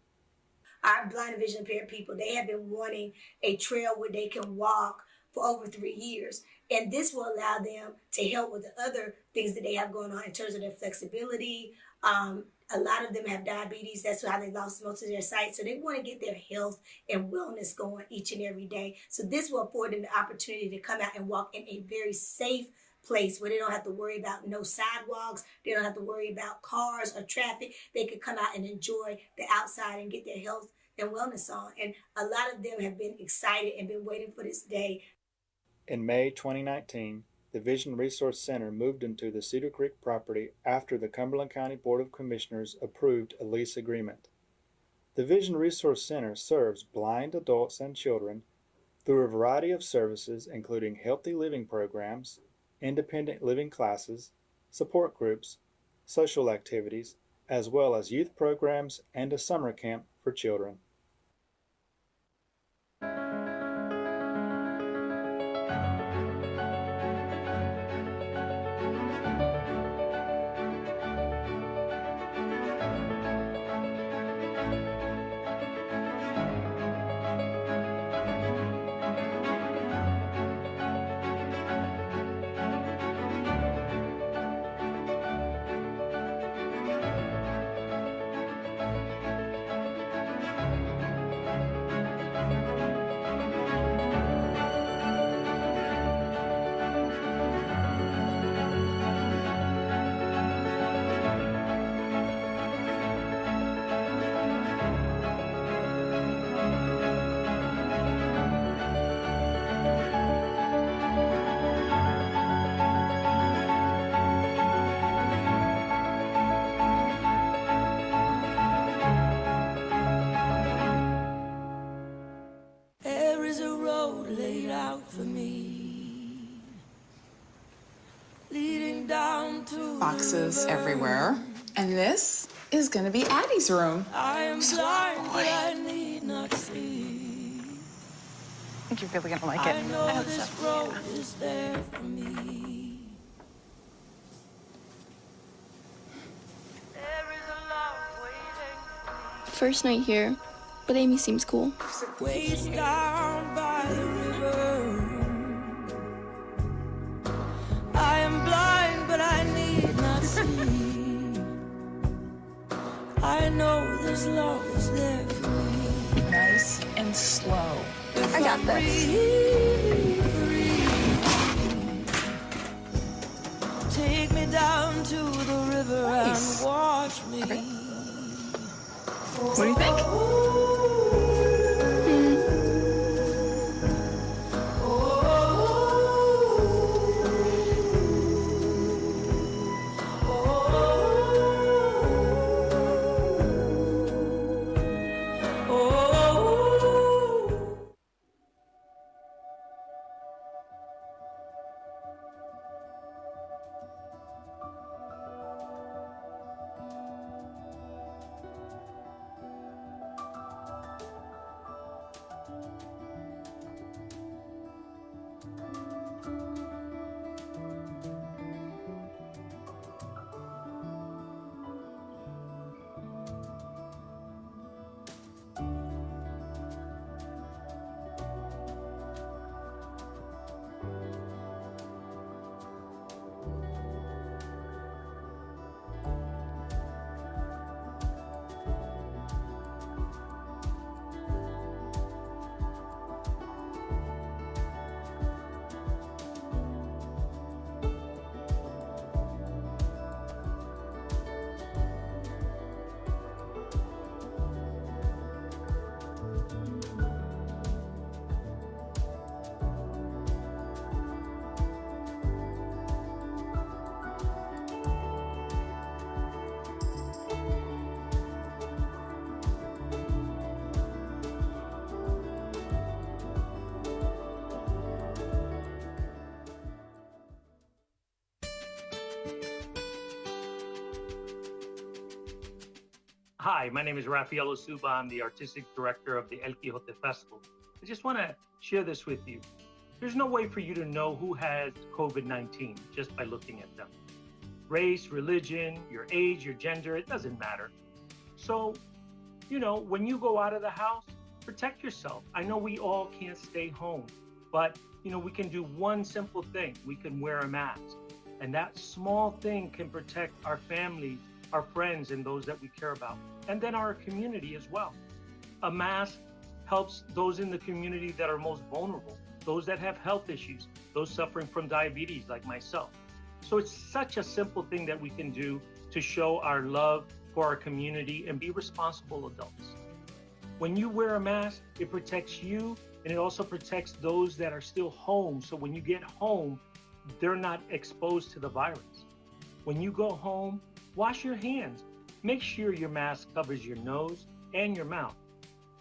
Our blind and vision impaired people, they have been wanting a trail where they can walk for over 3 years. And this will allow them to help with the other things that they have going on in terms of their flexibility. A lot of them have diabetes. That's how they lost most of their sight. So they want to get their health and wellness going each and every day. So this will afford them the opportunity to come out and walk in a very safe place where they don't have to worry about no sidewalks. They don't have to worry about cars or traffic. They could come out and enjoy the outside and get their health and wellness on. And a lot of them have been excited and been waiting for this day. In May 2019, the Vision Resource Center moved into the Cedar Creek property after the Cumberland County Board of Commissioners approved a lease agreement. The Vision Resource Center serves blind adults and children through a variety of services including healthy living programs, independent living classes, support groups, social activities, as well as youth programs and a summer camp for children. Boxes everywhere. And this is gonna be Addie's room. I think you're really gonna like it. I hope so. First night here, but Amy seems cool. Down by the river. I am blind, but I need not see. I know this love is there for me. Nice and slow. If I got I'm this. free, take me down to the river Nice. and wash me. Okay. What do you think? Hi, my name is Rafael Osuba. I'm the artistic director of the El Quijote Festival. I just want to share this with you. There's no way for you to know who has COVID-19 just by looking at them. Race, religion, your age, your gender, it doesn't matter. So, when you go out of the house, protect yourself. I know we all can't stay home, but, we can do one simple thing. We can wear a mask. And that small thing can protect our families, our friends, and those that we care about, and then our community as well. A mask helps those in the community that are most vulnerable, those that have health issues, those suffering from diabetes like myself. So it's such a simple thing that we can do to show our love for our community and be responsible adults. When you wear a mask, it protects you, and it also protects those that are still home. So when you get home, they're not exposed to the virus. When you go home, wash your hands. Make sure your mask covers your nose and your mouth,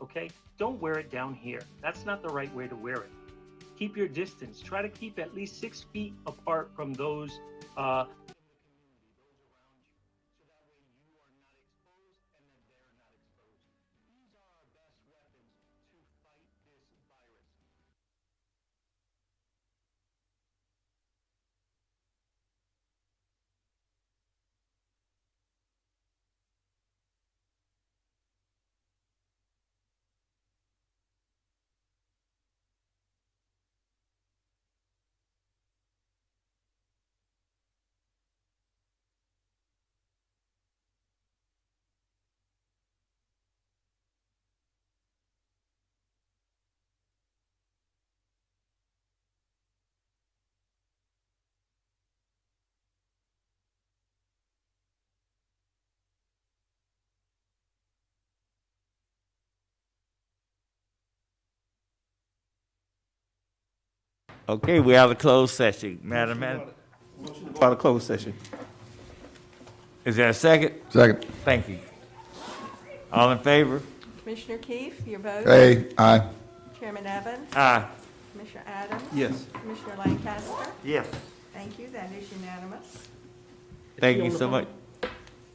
okay? Don't wear it down here. That's not the right way to wear it. Keep your distance. Try to keep at least 6 feet apart from those Okay, we have a closed session. Madam Manager, Motion to go out of closed session. is there a second? Second. Thank you. All in favor? Commissioner Keefe, your vote? Hey, aye. Chairman Evans? Aye. Commissioner Adams? Yes. Commissioner Lancaster? Yes. Thank you, that is unanimous. Thank you so much.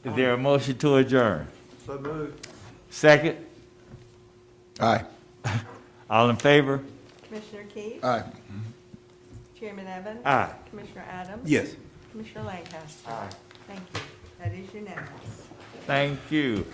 Is there a motion to adjourn? So moved. Second? Aye. All in favor? Commissioner Keith? Aye. Chairman Evans? Aye. Commissioner Adams? Yes. Commissioner Lancaster? Thank you, that is unanimous. Thank you.